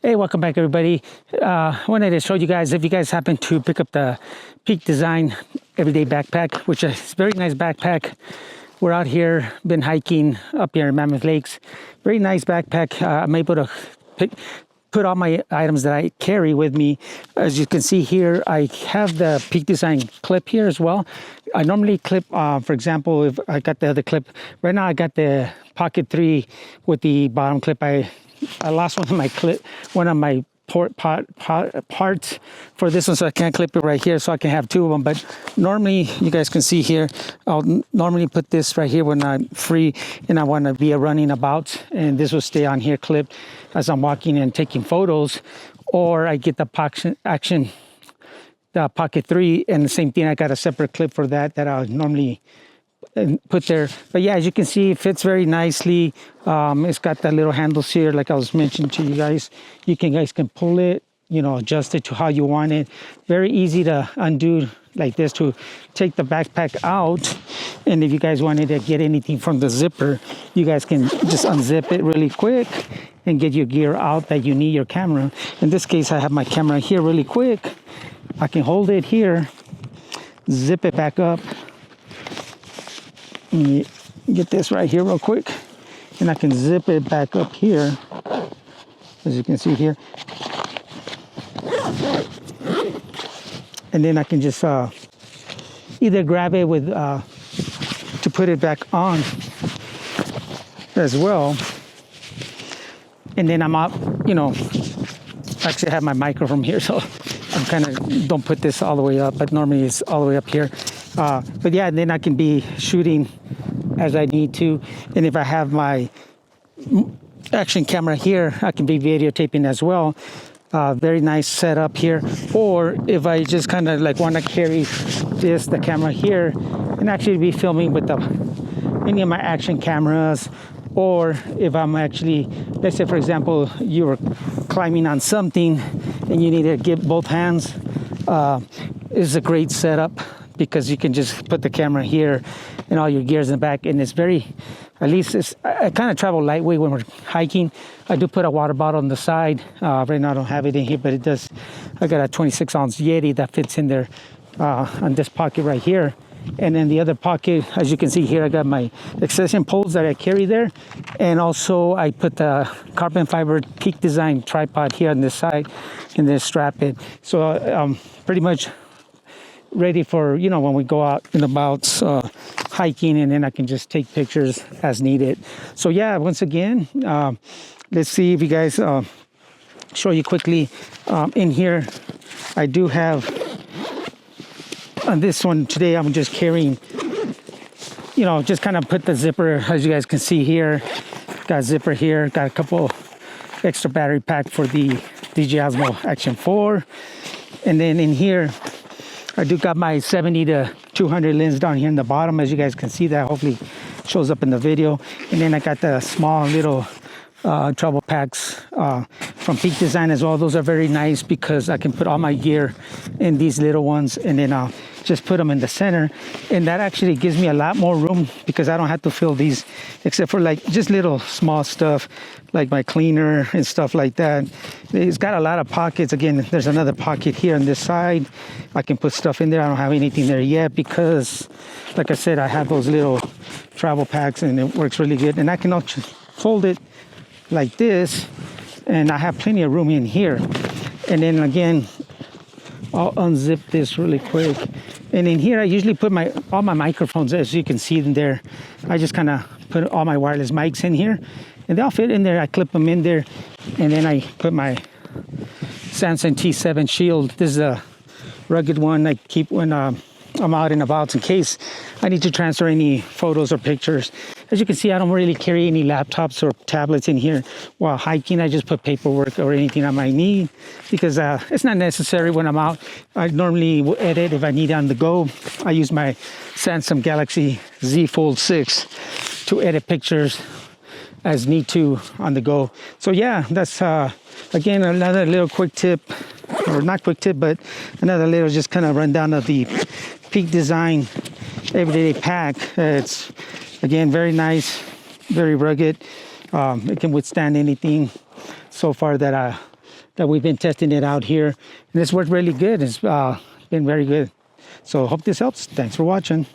Hey, welcome back, everybody. I wanted to show you guys, if you guys happen to pick up the Peak Design Everyday Backpack, which is a very nice backpack. We're out here, been hiking up here in Mammoth Lakes. Very nice backpack. I'm able to put all my items that I carry with me. As you can see here, I have the Peak Design clip here as well. I normally clip, for example, if I got the other clip, right now I got the Pocket 3 with the bottom clip. I lost one of my parts for this one, so I can't clip it right here, so I can have two of them. But normally, you guys can see here, I'll normally put this right here when I'm free and I want to be running about, and this will stay on here clipped as I'm walking and taking photos. Or I get the Pocket 3, and the same thing, I got a separate clip for that I'll normally put there. But yeah, as you can see, it fits very nicely. It's got that little handles here, like I was mentioning to you guys. You guys can pull it, adjust it to how you want it. Very easy to undo like this, to take the backpack out. And if you guys wanted to get anything from the zipper, you guys can just unzip it really quick and get your gear out that you need, your camera. In this case, I have my camera here really quick. I can hold it here, zip it back up. Get this right here real quick, and I can zip it back up here, as you can see here, and then I can just either grab it with to put it back on as well. And then I'm up, actually I have my microphone here, so I'm kind of don't put this all the way up, but normally it's all the way up here. But yeah, and then I can be shooting as I need to. And if I have my action camera here, I can be videotaping as well. Very nice setup here. Or if I just kind of like want to carry the camera here and actually be filming with any of my action cameras. Or if I'm actually, let's say for example, you were climbing on something and you need to get both hands, is a great setup, because you can just put the camera here and all your gears in the back. And it's at least I kind of travel lightweight when we're hiking. I do put a water bottle on the side. Right now I don't have it in here, but it does. I got a 26-ounce Yeti that fits in there on this pocket right here. And then the other pocket, as you can see here, I got my extension poles that I carry there. And also I put the carbon fiber Peak Design tripod here on this side, and then strap it. So pretty much ready for, when we go out and about hiking, and then I can just take pictures as needed. So yeah, once again, let's see if you guys show you quickly. In here, I do have, on this one today, I'm just carrying, just kind of put the zipper, as you guys can see here. Got a zipper here, got a couple extra battery pack for the DJI Osmo Action 4. And then in here, I do got my 70 to 200 lens down here in the bottom, as you guys can see. That hopefully shows up in the video. And then I got the small little travel packs from Peak Design as well. Those are very nice because I can put all my gear in these little ones, and then I'll just put them in the center. And that actually gives me a lot more room, because I don't have to fill these, except for like just little small stuff like my cleaner and stuff like that. It's got a lot of pockets. Again, there's another pocket here on this side. I can put stuff in there. I don't have anything there yet because, like I said, I have those little travel packs, and it works really good. And I can also fold it like this, and I have plenty of room in here. And then again, I'll unzip this really quick. And in here, I usually put all my microphones, as you can see in there. I just kind of put all my wireless mics in here, and they'll fit in there. I clip them in there, and then I put my Samson T7 Shield. This is a rugged one I keep when I'm out and about, in case I need to transfer any photos or pictures. As you can see, I don't really carry any laptops or tablets in here while hiking. I just put paperwork or anything I might need, because it's not necessary when I'm out. I normally will edit if I need it on the go. I use my Samsung Galaxy Z Fold 6 to edit pictures as need to on the go. So yeah, that's again another little quick tip, or not quick tip, but another little just kind of rundown of the Peak Design Everyday Pack. It's again very nice, very rugged. It can withstand anything so far that that we've been testing it out here, and it's worked really good. It's been very good. So hope this helps. Thanks for watching.